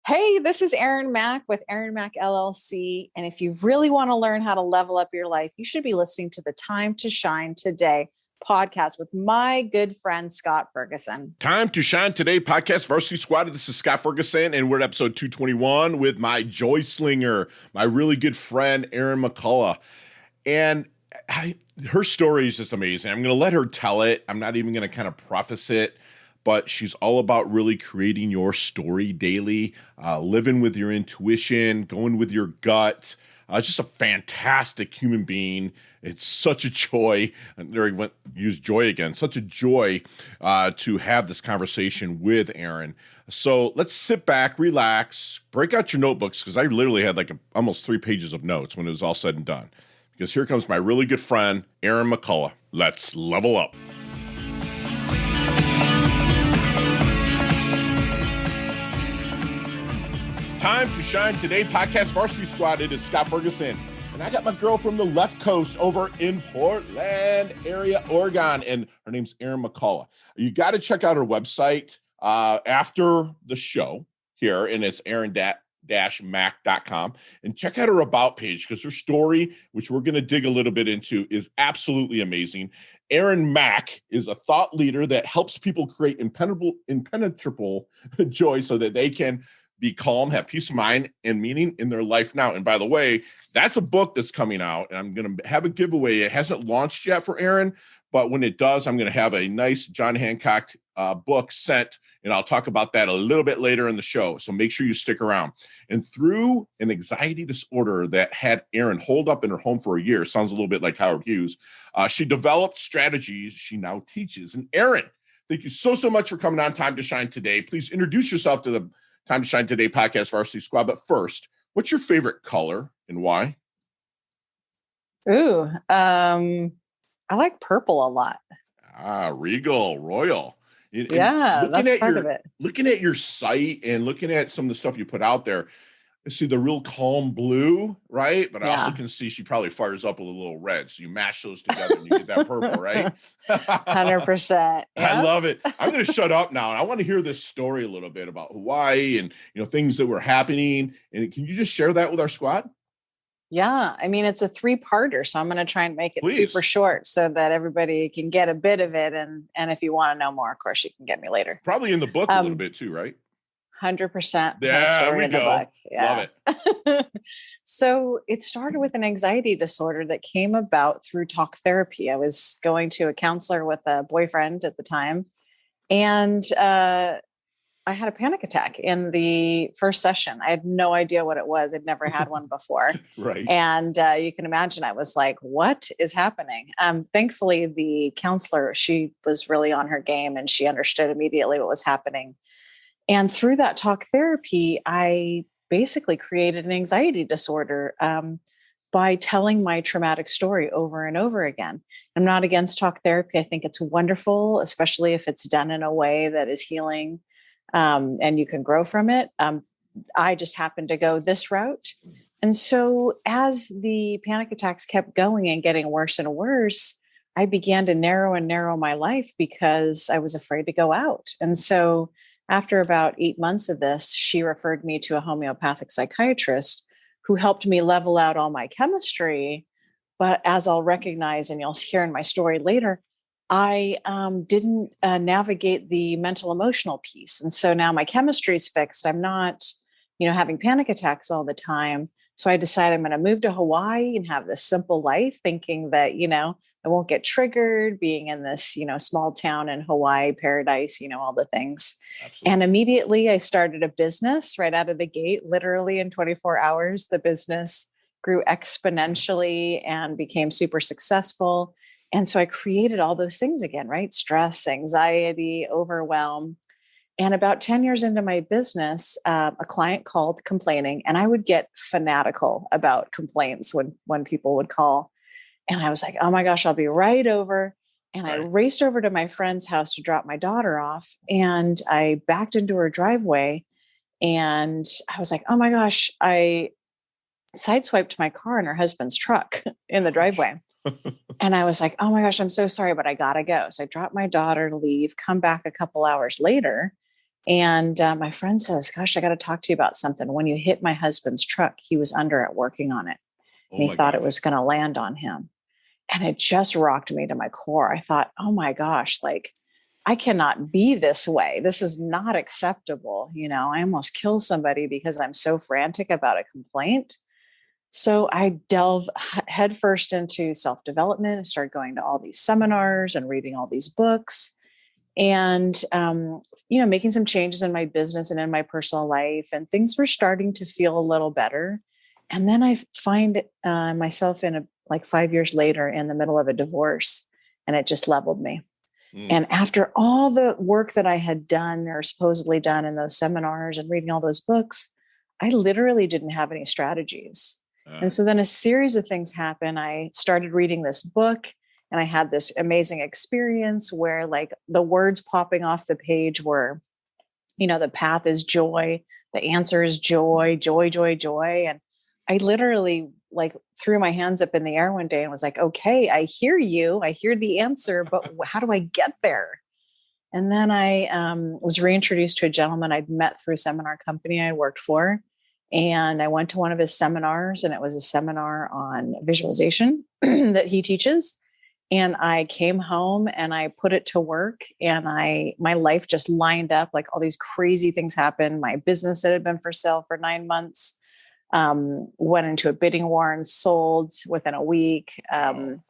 Hey, this is Erin Mac with Erin Mac LLC. And if you really want to learn how to level up your life, you should be listening to the Time to Shine Today podcast with my good friend, Scott Ferguson. Time to Shine Today podcast, Varsity Squad. This is Scott Ferguson, and we're at episode 221 with my Joy Slinger, my really good friend, Erin McCullough. And her story is just amazing. I'm going to let her tell it. I'm not even going to kind of preface it. But she's all about really creating your story daily, living with your intuition, going with your gut. Just a fantastic human being. It's such a joy. And there he went, use joy again. Such a joy to have this conversation with Erin. So let's sit back, relax, break out your notebooks, because I literally had like almost 3 pages of notes when it was all said and done. Because here comes my really good friend, Erin McCullough. Let's level up. Time to Shine Today podcast, Varsity Squad. It is Scott Ferguson, and I got my girl from the left coast over in Portland area, Oregon, and her name's Erin McCullough. You got to check out her website after the show here, and it's erin-mac.com, and check out her about page, because her story, which we're going to dig a little bit into, is absolutely amazing. Erin Mac is a thought leader that helps people create impenetrable joy so that they can be calm, have peace of mind, and meaning in their life now. And by the way, that's a book that's coming out, and I'm going to have a giveaway. It hasn't launched yet for Erin, but when it does, I'm going to have a nice John Hancock book sent, and I'll talk about that a little bit later in the show. So make sure you stick around. And through an anxiety disorder that had Erin holed up in her home for a year, sounds a little bit like Howard Hughes, she developed strategies she now teaches. And Erin, thank you so much for coming on Time to Shine Today. Please introduce yourself to the Time to Shine Today podcast, Varsity Squad. But first, what's your favorite color and why? Ooh, I like purple a lot. Regal, royal. Yeah, that's part of it. Looking at your site and looking at some of the stuff you put out there, I see the real calm blue, right? But I also can see she probably fires up with a little red. So you mash those together and you get that purple, right? 100%. Yeah. I love it. I'm going to shut up now. And I want to hear this story a little bit about Hawaii and, things that were happening. And can you just share that with our squad? Yeah. I mean, it's a 3-parter, so I'm going to try and make it super short so that everybody can get a bit of it. And if you want to know more, of course, you can get me later. Probably in the book a little bit too, right? 100%. There we go. Yeah. Love it. So it started with an anxiety disorder that came about through talk therapy. I was going to a counselor with a boyfriend at the time, and I had a panic attack in the first session. I had no idea what it was. I'd never had one before. Right. And you can imagine I was like, what is happening? Thankfully, the counselor, she was really on her game, and she understood immediately what was happening. And through that talk therapy, I basically created an anxiety disorder by telling my traumatic story over and over again. I'm not against talk therapy. I think it's wonderful, especially if it's done in a way that is healing and you can grow from it. I just happened to go this route. And so as the panic attacks kept going and getting worse and worse, I began to narrow my life because I was afraid to go out. And so after about 8 months of this, she referred me to a homeopathic psychiatrist who helped me level out all my chemistry. But as I'll recognize, and you'll hear in my story later, I didn't navigate the mental emotional piece. And so now my chemistry is fixed. I'm not, having panic attacks all the time. So I decided I'm going to move to Hawaii and have this simple life, thinking that, I won't get triggered being in this, small town in Hawaii, paradise, all the things. Absolutely. And immediately I started a business right out of the gate. Literally in 24 hours, the business grew exponentially and became super successful. And so I created all those things again, right? Stress, anxiety, overwhelm. And about 10 years into my business, a client called complaining, and I would get fanatical about complaints when people would call. And I was like, oh my gosh, I'll be right over. And I raced over to my friend's house to drop my daughter off. And I backed into her driveway. And I was like, oh my gosh, I sideswiped my car in her husband's truck in the driveway. And I was like, oh my gosh, I'm so sorry, but I gotta go. So I dropped my daughter, leave, come back a couple hours later. And my friend says, gosh, I got to talk to you about something. When you hit my husband's truck, he was under it working on it. Oh And he my thought it gosh. was going to land on him. And it just rocked me to my core. I thought, oh my gosh, like I cannot be this way. This is not acceptable. You know, I almost kill somebody because I'm so frantic about a complaint. So I delve headfirst into self development and started going to all these seminars and reading all these books and, making some changes in my business and in my personal life. And things were starting to feel a little better. And then I find myself like 5 years later in the middle of a divorce, and it just leveled me. Mm. And after all the work that I had done or supposedly done in those seminars and reading all those books, I literally didn't have any strategies. And so then a series of things happened. I started reading this book and I had this amazing experience where like the words popping off the page were, the path is joy. The answer is joy, joy, joy, joy. And I literally like threw my hands up in the air one day and was like, okay, I hear you. I hear the answer, but how do I get there? And then I was reintroduced to a gentleman I'd met through a seminar company I worked for. And I went to one of his seminars, and it was a seminar on visualization that he teaches. And I came home and I put it to work, and my life just lined up. Like all these crazy things happened. My business that had been for sale for 9 months went into a bidding war and sold within a week. Wow.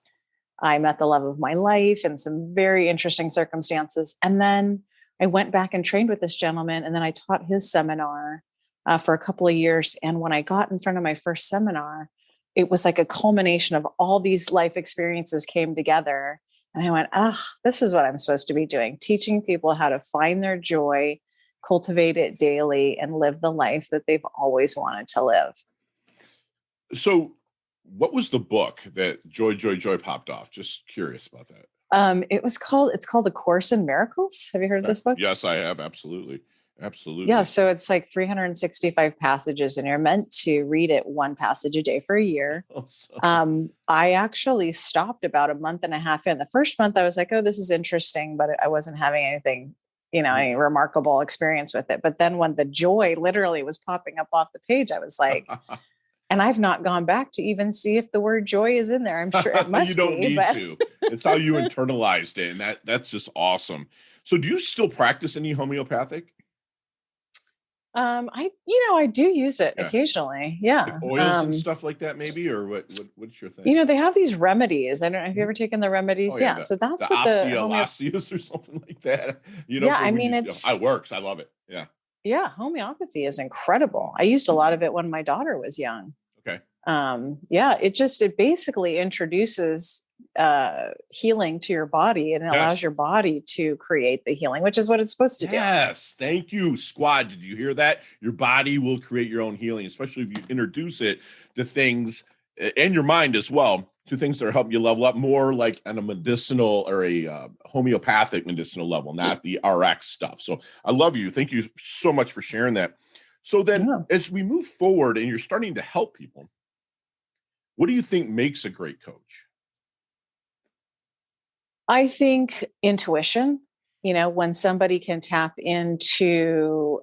I met the love of my life in some very interesting circumstances. And then I went back and trained with this gentleman, and then I taught his seminar for a couple of years. And when I got in front of my first seminar, it was like a culmination of all these life experiences came together. And I went, this is what I'm supposed to be doing, teaching people how to find their joy, cultivate it daily, and live the life that they've always wanted to live. So what was the book that Joy, Joy, Joy popped off? Just curious about that. It's called The Course in Miracles. Have you heard of Okay. this book? Yes, I have. Absolutely. Yeah, Absolutely. so it's like 365 passages, and you're meant to read it one passage a day for a year. Awesome. I actually stopped about a month and a half in. The first month, I was like, "Oh, this is interesting," but I wasn't having anything, any remarkable experience with it. But then when the joy literally was popping up off the page, I was like, and I've not gone back to even see if the word joy is in there. I'm sure it You must don't be, need but to. It's how you internalized it, and that's just awesome. So do you still practice any homeopathic? I do use it Yeah. occasionally. Like Yeah. oils and stuff like that, maybe, or what's your thing? They have these remedies. I don't know. Have you Mhm. ever taken the Oh remedies? yeah, Yeah. the So the that's what the Osteolaceus or something like that. yeah, For I when mean, you it's, it works. I love it. Yeah. yeah, homeopathy is Mhm. incredible. I used a lot of it when my daughter was young. Okay. Yeah, it basically introduces healing to your body, and it allows Yes. your body to create the healing, which is what it's supposed to do. Yes. Thank you, squad. Did you hear that? Your body will create your own healing, especially if you introduce it to things and your mind as well, to things that are helping you level up more like on a medicinal or a homeopathic medicinal level, not the RX stuff. So I love you. Thank you so much for sharing that. So then Yeah. as we move forward and you're starting to help people, what do you think makes a great coach? I think intuition, when somebody can tap into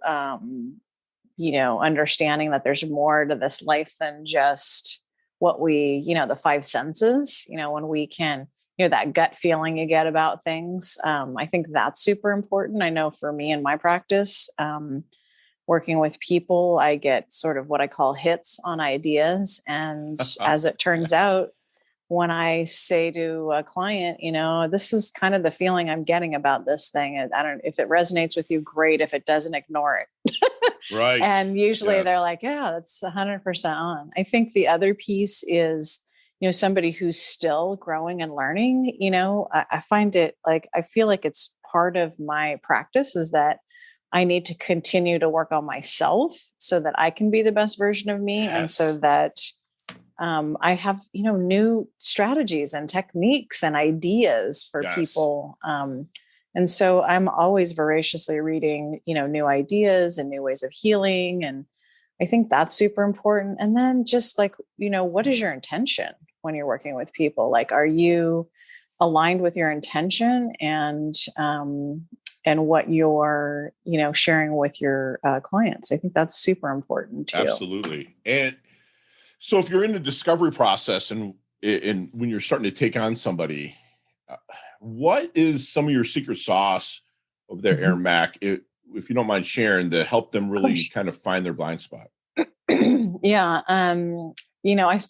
understanding that there's more to this life than just what the five senses, when we can, that gut feeling you get about things. I think that's super important. I know for me in my practice, working with people, I get sort of what I call hits on ideas. And as it turns out, when I say to a client, this is kind of the feeling I'm getting about this thing. And I don't, if it resonates with you, great. If it doesn't, ignore it. Right. And usually they're Yes. like, yeah, that's 100% on. I think the other piece is, somebody who's still growing and learning, I find it like, I feel like it's part of my practice is that I need to continue to work on myself so that I can be the best version of me. And so Yes. that I have, new strategies and techniques and ideas for Yes. people. And so I'm always voraciously reading, new ideas and new ways of healing. And I think that's super important. And then just like, what is your intention when you're working with people? Like, are you aligned with your intention? and what you're, sharing with your clients. I think that's super important too. Absolutely. And so if you're in the discovery process and when you're starting to take on somebody, what is some of your secret sauce over there, Erin Mac, if you don't mind sharing, to help them really kind of find their blind spot? Yeah.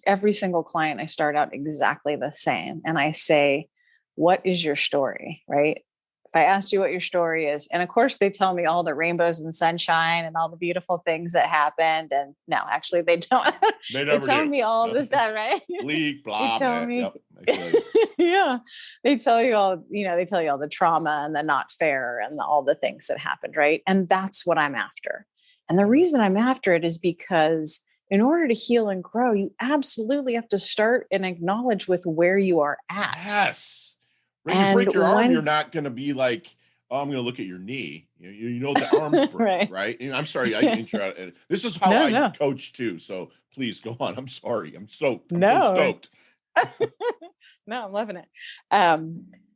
Every single client, I start out exactly the same. And I say, what is your story? Right. If I asked you what your story is, and of course they tell me all the rainbows and sunshine and all the beautiful things that happened. And no, actually they don't. They never tell do. me all this stuff, right? Bleak, blah, They tell man. me, Yep. yeah, they tell you all, they tell you all the trauma and the not fair and all the things that happened. Right. And that's what I'm after. And the reason I'm after it is because in order to heal and grow, you absolutely have to start and acknowledge with where you are at. Yes. When you break your arm, you're not going to be like, oh, I'm going to look at your knee. You know the arm's broke, right? And I'm sorry, I interrupt. This is how I coach too. So please go on. I'm sorry. I'm so stoked. No, I'm loving it.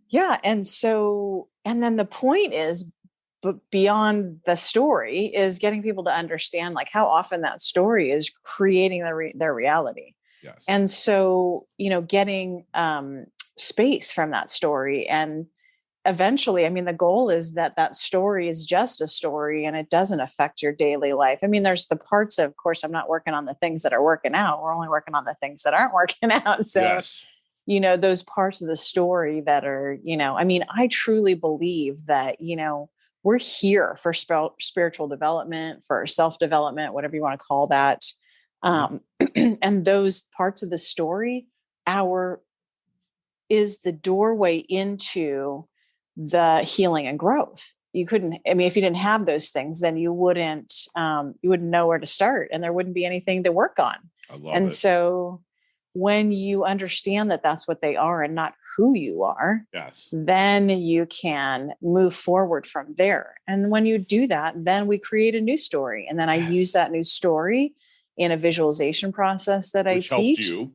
Yeah. And then the point is, but beyond the story is getting people to understand like how often that story is creating their reality. Yes. And so, getting space from that story. And eventually, the goal is that story is just a story and it doesn't affect your daily life. There's the parts of course, I'm not working on the things that are working out. We're only working on the things that aren't working out. So, yes. Those parts of the story that are, I truly believe that, we're here for spiritual development, for self-development, whatever you want to call that. And those parts of the story, is the doorway into the healing and growth. You couldn't, if you didn't have those things, then you wouldn't know where to start and there wouldn't be anything to work on. I love it. So when you understand that that's what they are and not who you are, yes, then you can move forward from there. And when you do that, then we create a new story. And then I use that new story in a visualization process that Which I teach. Helped you.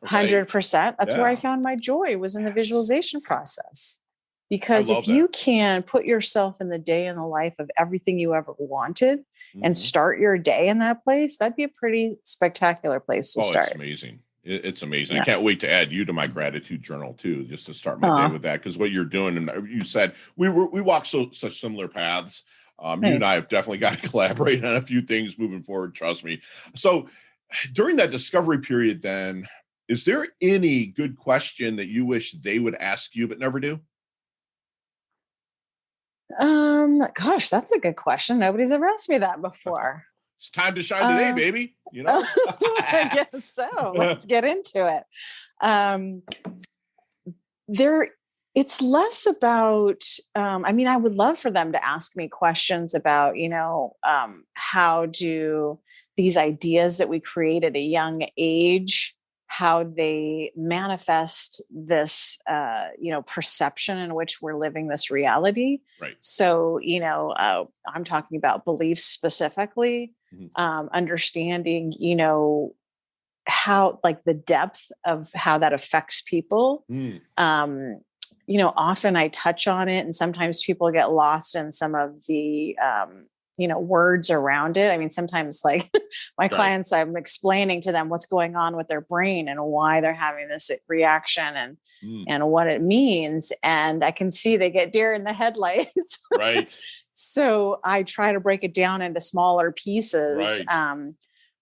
100%. That's where I found my joy, was in the visualization process. Because if you can put yourself in the day in the life of everything you ever wanted and start your day in that place, that'd be a pretty spectacular place to start. It's amazing. It's amazing. Yeah. I can't wait to add you to my gratitude journal too, just to start my day with that. Because what you're doing, and you said we walk such similar paths. You and I have definitely got to collaborate on a few things moving forward. Trust me. So during that discovery period, then, is there any good question that you wish they would ask you but never do? Gosh, that's a good question. Nobody's ever asked me that before. It's time to shine today, baby. I guess so. Let's get into it. It's less about, I would love for them to ask me questions about, how do these ideas that we create at a young age, how they manifest this, perception in which we're living this reality. Right. So, I'm talking about beliefs specifically, understanding, how, like, the depth of how that affects people. Often I touch on it and sometimes people get lost in some of the, words around it. Sometimes like my clients, I'm explaining to them what's going on with their brain and why they're having this reaction and what it means. And I can see they get deer in the headlights. Right. So I try to break it down into smaller pieces. Right.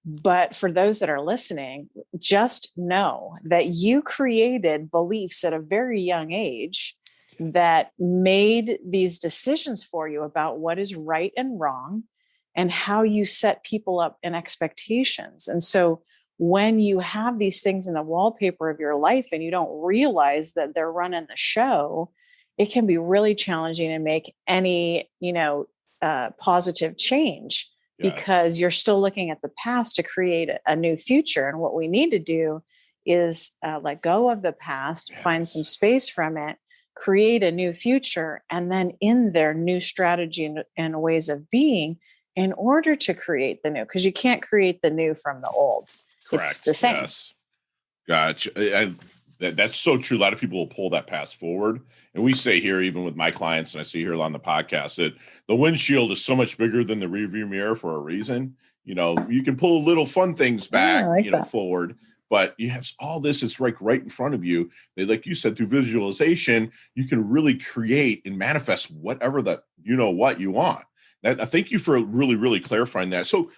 But for those that are listening, just know that you created beliefs at a very young age that made these decisions for you about what is right and wrong and how you set people up in expectations. And so when you have these things in the wallpaper of your life and you don't realize that they're running the show, it can be really challenging to make any, positive change. Yes. Because you're still looking at the past to create a new future. And what we need to do is let go of the past, find some space from it, create a new future, and then in their new strategy and ways of being in order to create the new, because you can't create the new from the old. Correct. It's the same. Yes. Gotcha. That's so true. A lot of people will pull that pass forward. And we say here, even with my clients, and I see here on the podcast, that the windshield is so much bigger than the rearview mirror for a reason. You can pull little fun things back, forward, but you have all this is right in front of you. Like you said, through visualization, you can really create and manifest whatever what you want. I thank you for really, really clarifying that. So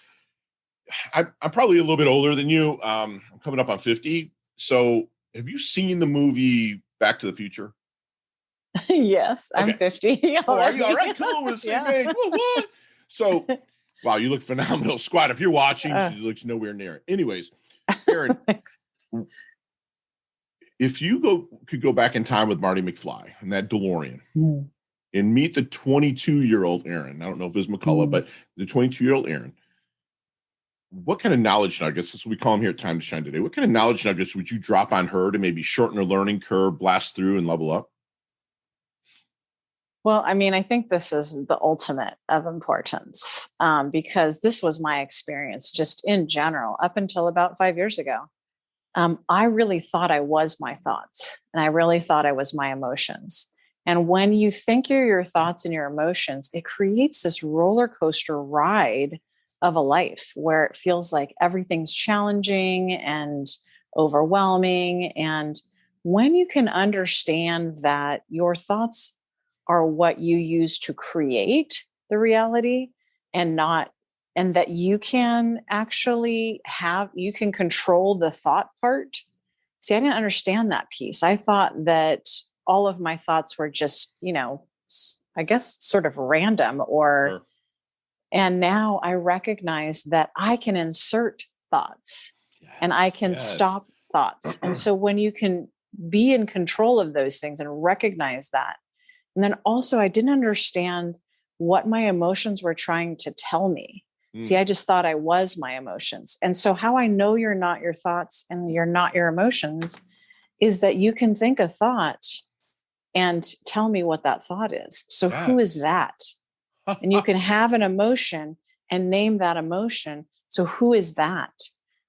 I'm probably a little bit older than you. I'm coming up on 50. So have you seen the movie Back to the Future? Yes, okay. I'm 50. Oh, are you all right? Cool. We're the same age. What? So, wow, you look phenomenal. Squad, if you're watching, she looks nowhere near it. Anyways, Erin, if you could go back in time with Marty McFly and that DeLorean and meet the 22-year-old Erin, I don't know if it's McCullough, but the 22-year-old Erin, what kind of knowledge nuggets, that's what we call them here at Time to Shine today, what kind of knowledge nuggets would you drop on her to maybe shorten her learning curve, blast through, and level up? Well, I mean, I think this is the ultimate of importance because this was my experience just in general up until about 5 years ago. I really thought I was my thoughts, and I really thought I was my emotions. And when you think you're your thoughts and your emotions, it creates this roller coaster ride of a life where it feels like everything's challenging and overwhelming. And when you can understand that your thoughts are what you use to create the reality and that you can actually you can control the thought part. See, I didn't understand that piece. I thought that all of my thoughts were just, I guess sort of random Sure. And now I recognize that I can insert thoughts and I can stop thoughts. And so when you can be in control of those things and recognize that, and then also I didn't understand what my emotions were trying to tell me. See, I just thought I was my emotions. And so how I know you're not your thoughts and you're not your emotions is that you can think a thought and tell me what that thought is. So who is that? And you can have an emotion and name that emotion. So who is that?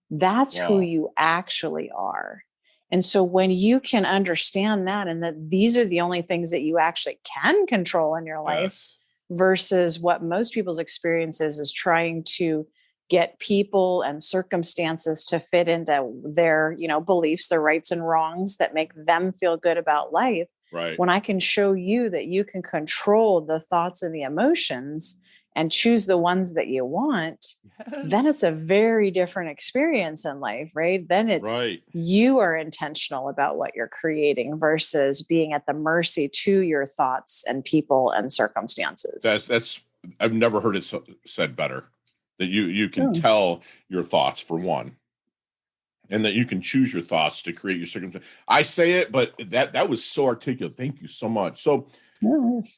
That's who you actually are. And so when you can understand that and that these are the only things that you actually can control in your life versus what most people's experience is trying to get people and circumstances to fit into their, beliefs, their rights and wrongs that make them feel good about life. Right. When I can show you that you can control the thoughts and the emotions and choose the ones that you want, then it's a very different experience in life, right? Then it's you are intentional about what you're creating versus being at the mercy to your thoughts and people and circumstances. That's I've never heard it said better, that you can tell your thoughts for one. And that you can choose your thoughts to create your circumstance. I say it, but that was so articulate. Thank you so much. So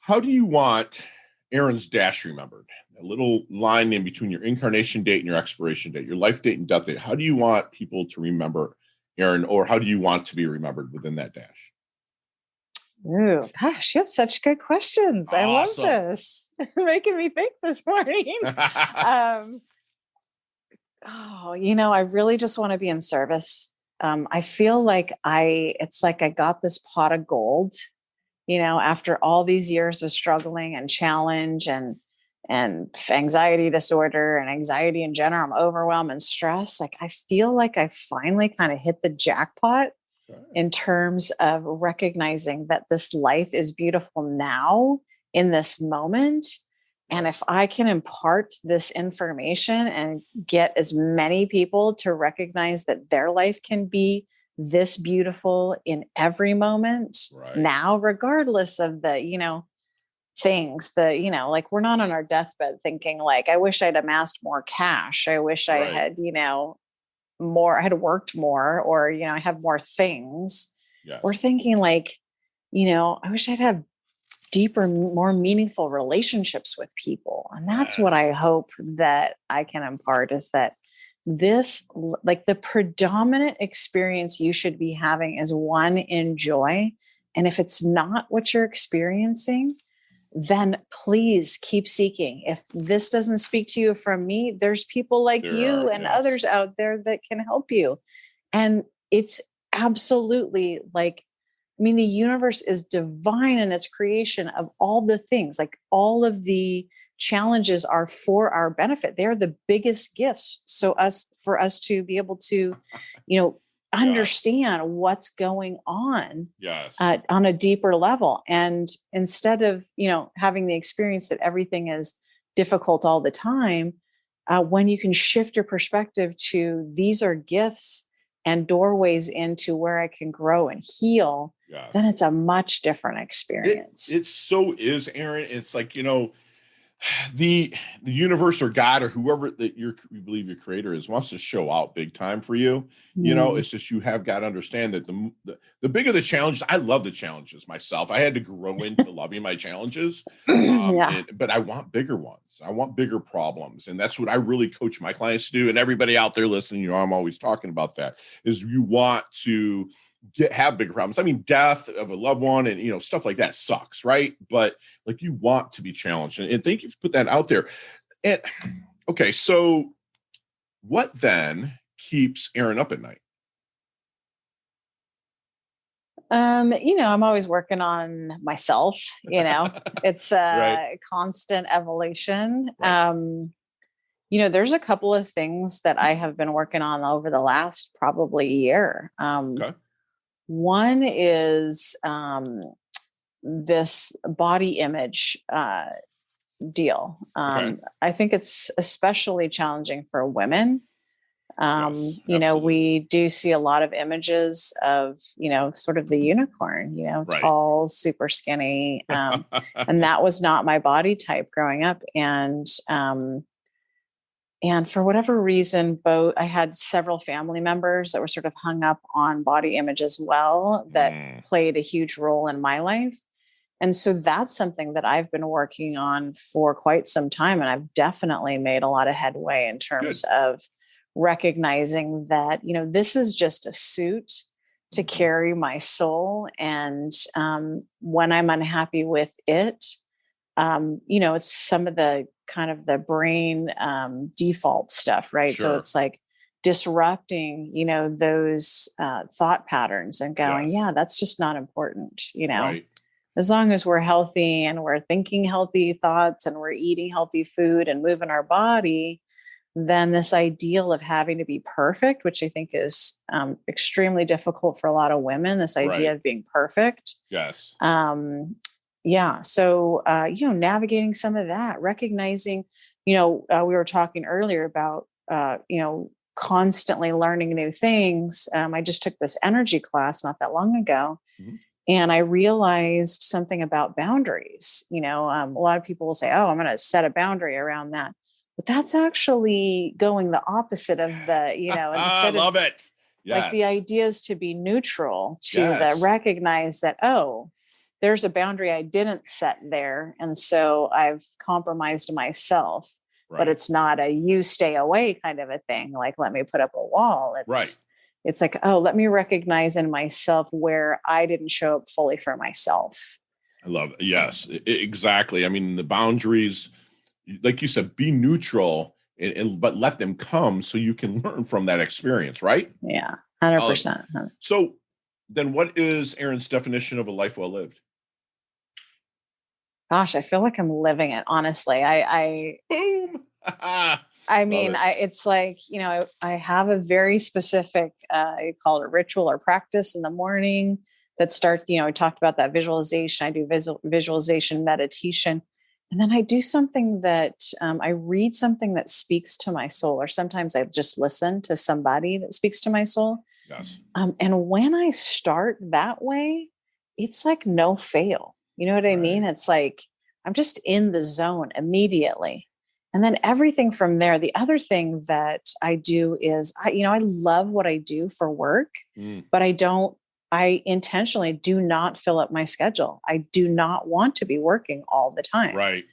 how do you want Erin's dash remembered? A little line in between your incarnation date and your expiration date, your life date and death date. How do you want people to remember Erin, or how do you want to be remembered within that dash? Oh, gosh, you have such good questions. Awesome. I love this. Making me think this morning. I really just want to be in service. I feel like it's like I got this pot of gold, after all these years of struggling and challenge and anxiety disorder and anxiety in general, I'm overwhelmed and stressed. Like, I feel like I finally kind of hit the jackpot in terms of recognizing that this life is beautiful now in this moment. And if I can impart this information and get as many people to recognize that their life can be this beautiful in every moment now, regardless of the, things that, like we're not on our deathbed thinking like, I wish I'd amassed more cash. I wish I had, I had worked more, or, I have more things. We're thinking like, I wish I'd have deeper, more meaningful relationships with people. And that's what I hope that I can impart, is that this, like, the predominant experience you should be having is one in joy. And if it's not what you're experiencing, then please keep seeking. If this doesn't speak to you from me, there's people like you and others out there that can help you. And it's absolutely, like, I mean, the universe is divine in its creation of all the things, like all of the challenges are for our benefit. They're the biggest gifts. So for us to be able to, Yes. understand what's going Yes. on a deeper level. And instead of, having the experience that everything is difficult all the time, when you can shift your perspective to these are gifts and doorways into where I can grow and heal, then Yes. it's a much different experience. It so is, Erin. It's like, the universe or God or whoever that you believe your creator is wants to show out big time for you. Mm. It's just you have got to understand that the bigger the challenges. I love the challenges myself. I had to grow into loving my challenges, Yeah. but I want bigger ones. I want bigger problems, and that's what I really coach my clients to do. And everybody out there listening, I'm always talking about that. Is you want to have bigger problems. I mean, death of a loved one and stuff like that sucks, right? But like you want to be challenged, and thank you for put that out there. And okay, so what then keeps Erin up at night? I'm always working on myself, it's Right, a constant evolution. right. There's a couple of things that I have been working on over the last probably year. Okay, One is this body image deal. okay. I think it's especially challenging for women. Yes, absolutely. We do see a lot of images of, sort of the unicorn, Right. tall, super skinny. And that was not my body type growing up. And for whatever reason, I had several family members that were sort of hung up on body image as well, that Mm, played a huge role in my life. And so that's something that I've been working on for quite some time. And I've definitely made a lot of headway in good. terms of recognizing that, this is just a suit to Mhm. carry my soul. And when I'm unhappy with it, it's some of the kind of the brain default stuff, right? So Sure. it's like disrupting, those thought patterns and going, Yes. yeah, that's just not important. Right. As long as we're healthy and we're thinking healthy thoughts and we're eating healthy food and moving our body, then this ideal of having to be perfect, which I think is extremely difficult for a lot of women, this idea Right. of being perfect. Yes. Um, yeah. So, navigating some of that, recognizing, we were talking earlier about, constantly learning new things. I just took this energy class not that long ago, Mhm. and I realized something about boundaries. A lot of people will say, "Oh, I'm going to set a boundary around that," but that's actually going the opposite of the, I instead of love it. like the Yes. idea is to be neutral, to the Yes. recognize that, oh, there's a boundary I didn't set there, and so I've compromised myself. But Right. it's not a you stay away kind of a thing, like let me put up a wall. Right. It's like, oh, let me recognize in myself where I didn't show up fully for myself. I love it. Yes, exactly. I mean, the boundaries, like you said, be neutral but let them come so you can learn from that experience, right? Yeah, Um, 100%. so then what is Erin's definition of a life well lived? Gosh, I feel like I'm living it, honestly. Boom. I Love mean, it. it's like, I have a very specific, I call it a ritual or practice in the morning that starts, we talked about that visualization. I do visualization meditation. And then I do something that I read something that speaks to my soul, or sometimes I just listen to somebody that speaks to my soul. Yes. And when I start that way, it's like no fail. You know what I mean? Right. It's like I'm just in the zone immediately. And then everything from there, the other thing that I do is I love what I do for work, Mm, but I intentionally do not fill up my schedule. I do not want to be working all the time. right.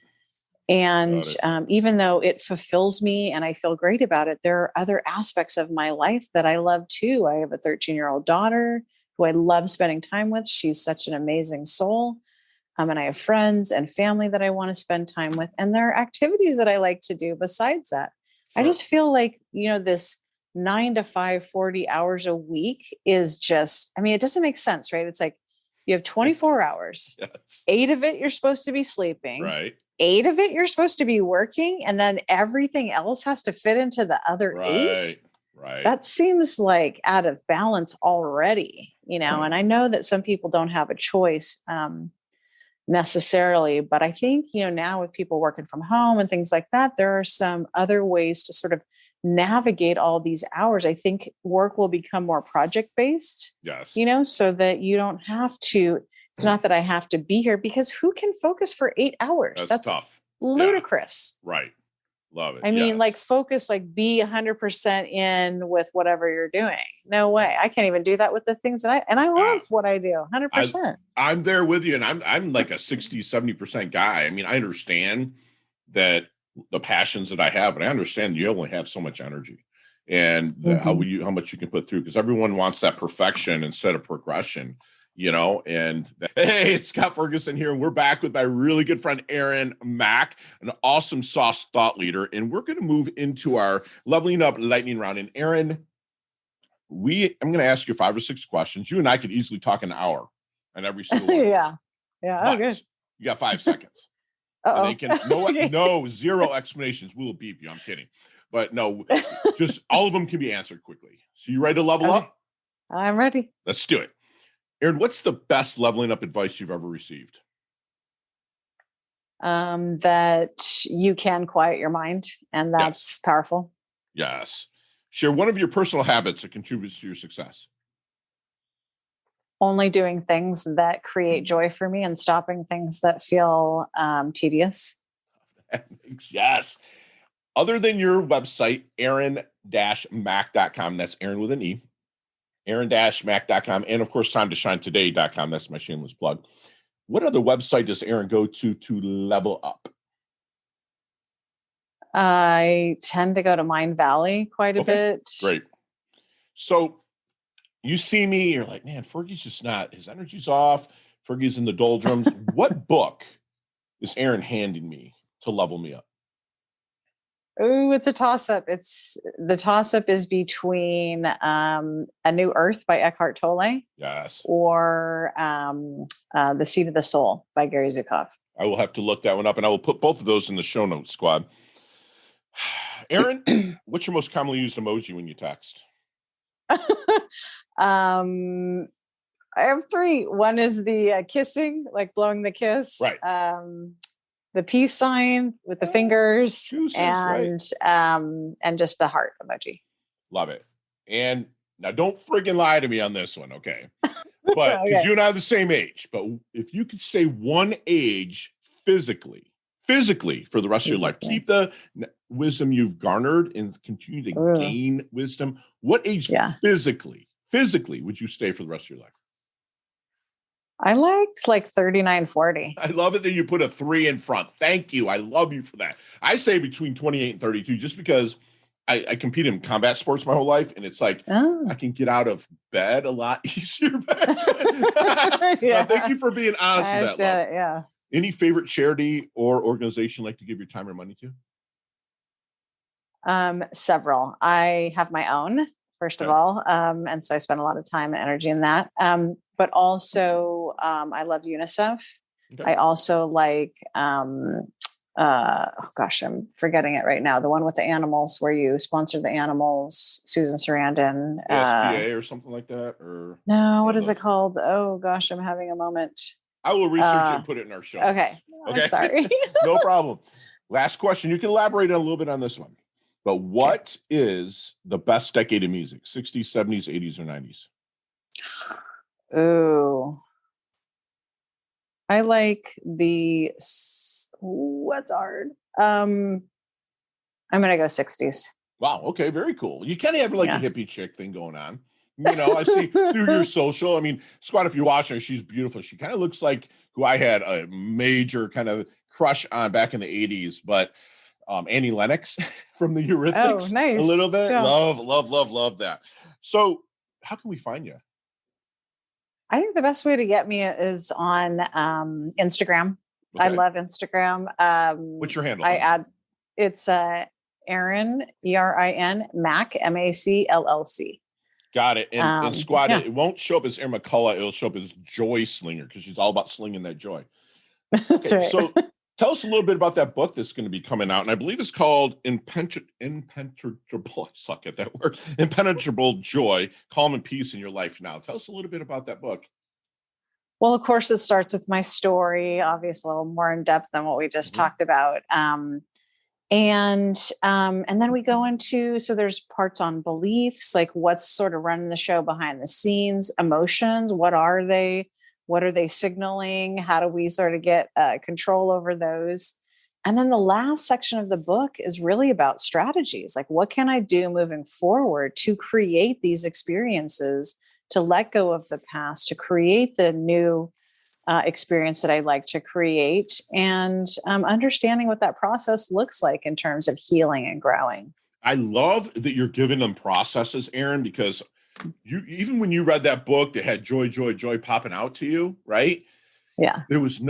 And Got it. even though it fulfills me and I feel great about it, there are other aspects of my life that I love too. I have a 13-year-old daughter who I love spending time with. She's such an amazing soul. And I have friends and family that I want to spend time with. And there are activities that I like to do besides that. I Sure. just feel like, this 9 to 5, 40 hours a week is just, I mean, it doesn't make sense, right? It's like you have 24 hours, Yes. 8 of it you're supposed to be sleeping, Right. 8 of it you're supposed to be working, and then everything else has to fit into the other 8. Right. That seems like out of balance already, and I know that some people don't have a choice necessarily, but I think, now with people working from home and things like that, there are some other ways to sort of navigate all these hours. I think work will become more project based, Yes. so that you don't have to, it's not that I have to be here, because who can focus for 8 hours? That's tough. Ludicrous. Yeah. Right. Love it. I mean, like focus, like be 100% in with whatever you're doing. No way. I can't even do that with the things that I love what I do 100%. I'm there with you. And I'm like a 60, 70% guy. I mean, I understand that the passions that I have, but I understand you only have so much energy and how much you can put through, because everyone wants that perfection instead of progression. And hey, it's Scott Ferguson here, and we're back with my really good friend, Erin Mac, an awesome sauce thought leader. And we're going to move into our leveling up lightning round. And Erin, I'm going to ask you 5 or 6 questions. You and I could easily talk an hour on every single one. Yeah. Oh, good. You got 5 seconds. And they can, zero explanations. We'll beep you. I'm kidding. But no, just all of them can be answered quickly. So you ready to level up? I'm ready. Let's do it. Erin, what's the best leveling up advice you've ever received? That you can quiet your mind, and that's powerful. Yes. Share one of your personal habits that contributes to your success. Only doing things that create joy for me and stopping things that feel tedious. Yes. Other than your website, Erin-Mac.com, that's Erin with an E. Erin-Mac.com, and of course, TimeToShineToday.com. That's my shameless plug. What other website does Erin go to level up? I tend to go to Mind Valley quite a bit. Great. So you see me, you're like, man, Fergie's just not, his energy's off. Fergie's in the doldrums. What book is Erin handing me to level me up? Oh, it's a toss-up. The toss-up is between A New Earth by Eckhart Tolle. Yes. Or The Seed of the Soul by Gary Zukav. I will have to look that one up, and I will put both of those in the show notes, squad. Erin, what's your most commonly used emoji when you text? I have 3. One is the kissing, like blowing the kiss. Right. The peace sign with the fingers, Juices, and just the heart emoji. Love it. And now don't friggin' lie to me on this one, okay? But because you and I are the same age, but if you could stay one age physically for the rest of your life, keep the wisdom you've garnered and continue to gain wisdom. What age physically would you stay for the rest of your life? I liked like 39, 40. I love it that you put a 3 in front. Thank you. I love you for that. I say between 28 and 32, just because I competed in combat sports my whole life, and it's like I can get out of bed a lot easier back then. Thank you for being honest with that. Yeah. Any favorite charity or organization like to give your time or money to? Several. I have my own, first of all, and so I spend a lot of time and energy in that. But also, I love UNICEF. Okay. I also like, I'm forgetting it right now. The one with the animals, where you sponsor the animals, Susan Sarandon. SPA or something like that? Or no, what is it called? Oh gosh, I'm having a moment. I will research it and put it in our show. Okay. I'm sorry. No problem. Last question. You can elaborate a little bit on this one. But what is the best decade of music? 60s, 70s, 80s, or 90s? Ooh. I like what's hard? I'm going to go 60s. Wow. Okay. Very cool. You kind of have like a hippie chick thing going on. I see through your social. I mean, Squad, if you watch her, she's beautiful. She kind of looks like who I had a major kind of crush on back in the 80s, but Annie Lennox from the Eurythmics. Oh, nice. A little bit. Yeah. Love that. So how can we find you? I think the best way to get me is on Instagram. Okay. I love Instagram. What's your handle? It's Erin, Erin Mac, MAC LLC. Got it. And squad, Yeah. it won't show up as Erin McCullough. It'll show up as Joy Slinger because she's all about slinging that joy. That's right. So tell us a little bit about that book that's going to be coming out. And I believe it's called Impenetrable. I suck at that word. Impenetrable Joy, Calm and Peace in Your Life Now. Tell us a little bit about that book. Well, of course, it starts with my story, obviously a little more in depth than what we just talked about. And then we go into, so there's parts on beliefs, like what's sort of running the show behind the scenes, emotions, what are they signaling? How do we sort of get control over those? And then the last section of the book is really about strategies. Like, what can I do moving forward to create these experiences, to let go of the past, to create the new experience that I'd like to create, and understanding what that process looks like in terms of healing and growing. I love that you're giving them processes, Erin, because you, even when you read that book that had joy, joy, joy popping out to you, right? Yeah. There was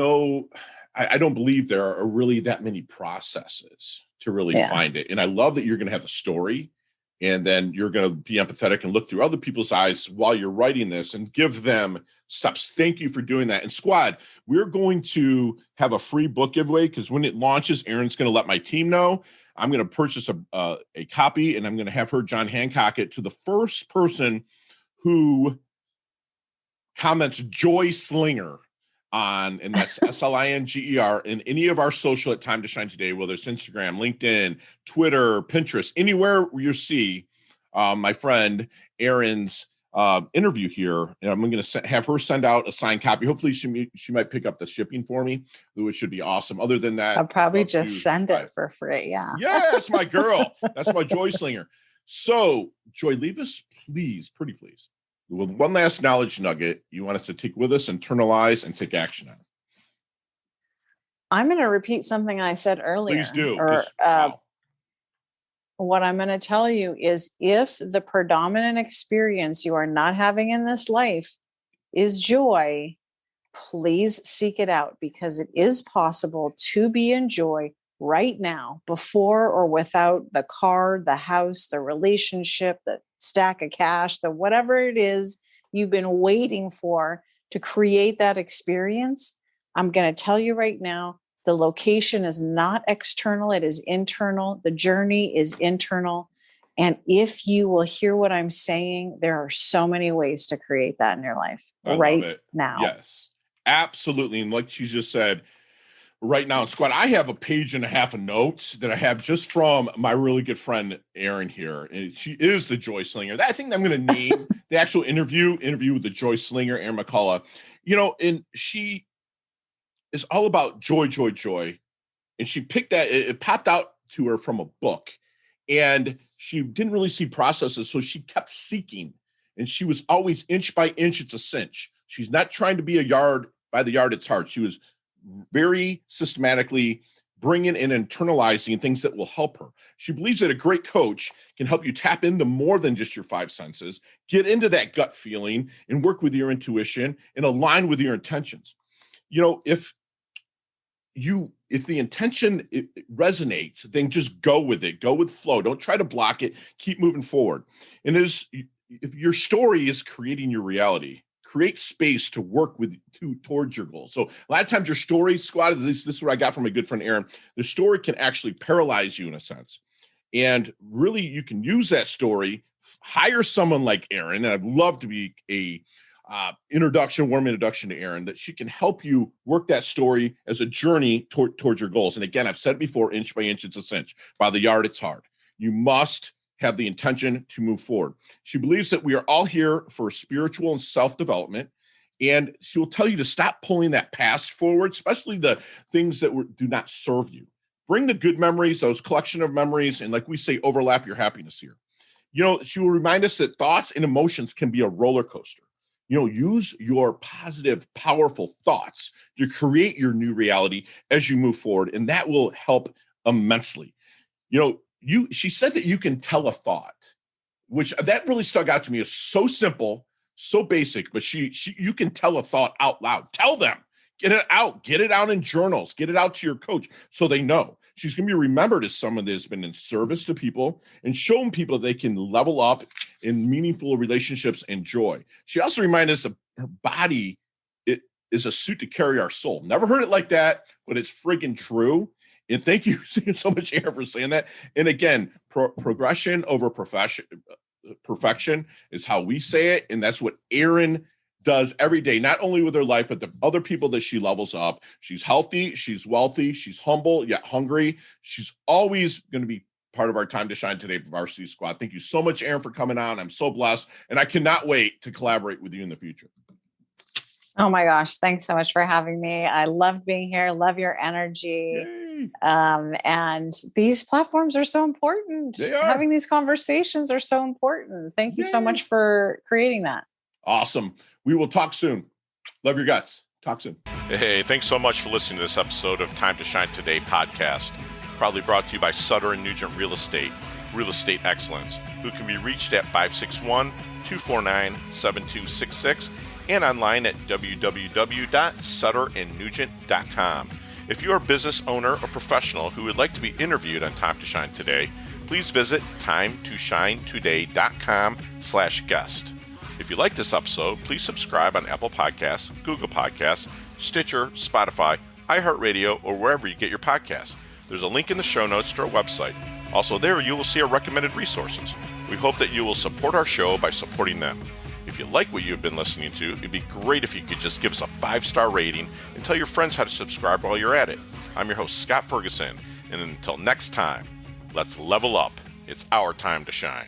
I don't believe there are really that many processes to really find it. And I love that you're going to have a story, and then you're going to be empathetic and look through other people's eyes while you're writing this and give them steps. Thank you for doing that. And squad, we're going to have a free book giveaway because when it launches, Erin's going to let my team know. I'm going to purchase a copy, and I'm going to have her, John Hancock, it to the first person who comments Joy Slinger on, and that's SLINGER, in any of our social at Time to Shine Today, whether it's Instagram, LinkedIn, Twitter, Pinterest, anywhere you see my friend Erin's interview here. And I'm going to have her send out a signed copy. Hopefully she might pick up the shipping for me, which should be awesome. Other than that, I'll probably just send it for free. Yeah. Yeah, that's my girl. That's my Joy Slinger. So Joy, leave us, please, pretty please, with one last knowledge nugget you want us to take with us, internalize, and take action on. I'm going to repeat something I said earlier. Please do. What I'm going to tell you is, if the predominant experience you are not having in this life is joy, please seek it out, because it is possible to be in joy right now, before or without the car, the house, the relationship, the stack of cash, the whatever it is you've been waiting for to create that experience. I'm going to tell you right now, the location is not external. It is internal. The journey is internal. And if you will hear what I'm saying, there are so many ways to create that in your life right now. Yes, absolutely. And like she just said, right now, squad, I have a page and a half of notes that I have just from my really good friend Erin here, and she is the Joy Slinger. I think I'm going to name the actual interview with the Joy Slinger, Erin McCullough. And she is all about joy, joy, joy, and she picked that. It popped out to her from a book, and she didn't really see processes, so she kept seeking, and she was always inch by inch. It's a cinch. She's not trying to be a yard by the yard. It's hard. She was very systematically bringing and internalizing things that will help her. She believes that a great coach can help you tap into more than just your five senses, get into that gut feeling, and work with your intuition and align with your intentions. If the intention resonates, then just go with it. Go with flow. Don't try to block it. Keep moving forward. And if your story is creating your reality, create space to work towards your goals. So a lot of times your story, squad, at least this is what I got from my good friend Erin, the story can actually paralyze you in a sense. And really, you can use that story, hire someone like Erin, and I'd love to be a warm introduction to Erin, that she can help you work that story as a journey towards your goals. And again, I've said it before, inch by inch, it's a cinch. By the yard, it's hard. You must have the intention to move forward. She believes that we are all here for spiritual and self-development. And she will tell you to stop pulling that past forward, especially the things that do not serve you. Bring the good memories, those collection of memories, and like we say, overlap your happiness here. She will remind us that thoughts and emotions can be a roller coaster. Use your positive, powerful thoughts to create your new reality as you move forward, and that will help immensely. She said that you can tell a thought, which that really stuck out to me. It's so simple, so basic, but you can tell a thought out loud. Tell them, get it out in journals, get it out to your coach so they know. She's going to be remembered as someone that has been in service to people and shown people they can level up in meaningful relationships and joy. She also reminded us that her body is a suit to carry our soul. Never heard it like that, but it's friggin' true. And thank you so much, Erin, for saying that. And again, progression over perfection is how we say it. And that's what Erin does every day, not only with her life, but the other people that she levels up. She's healthy, she's wealthy, she's humble, yet hungry. She's always going to be part of our Time to Shine Today Varsity Squad. Thank you so much, Erin, for coming on. I'm so blessed. And I cannot wait to collaborate with you in the future. Oh my gosh. Thanks so much for having me. I love being here. Love your energy. Yay. And these platforms are so important. They are. Having these conversations are so important. Thank you so much for creating that. Awesome. We will talk soon. Love your guts. Talk soon. Hey, thanks so much for listening to this episode of Time to Shine Today podcast. Proudly brought to you by Sutter & Nugent Real Estate Excellence, who can be reached at 561-249-7266 and online at www.sutterandnugent.com. If you are a business owner or professional who would like to be interviewed on Time to Shine Today, please visit timetoshinetoday.com/guest. If you like this episode, please subscribe on Apple Podcasts, Google Podcasts, Stitcher, Spotify, iHeartRadio, or wherever you get your podcasts. There's a link in the show notes to our website. Also there, you will see our recommended resources. We hope that you will support our show by supporting them. If you like what you've been listening to, it'd be great if you could just give us a 5-star rating and tell your friends how to subscribe while you're at it. I'm your host, Scott Ferguson, and until next time, let's level up. It's our time to shine.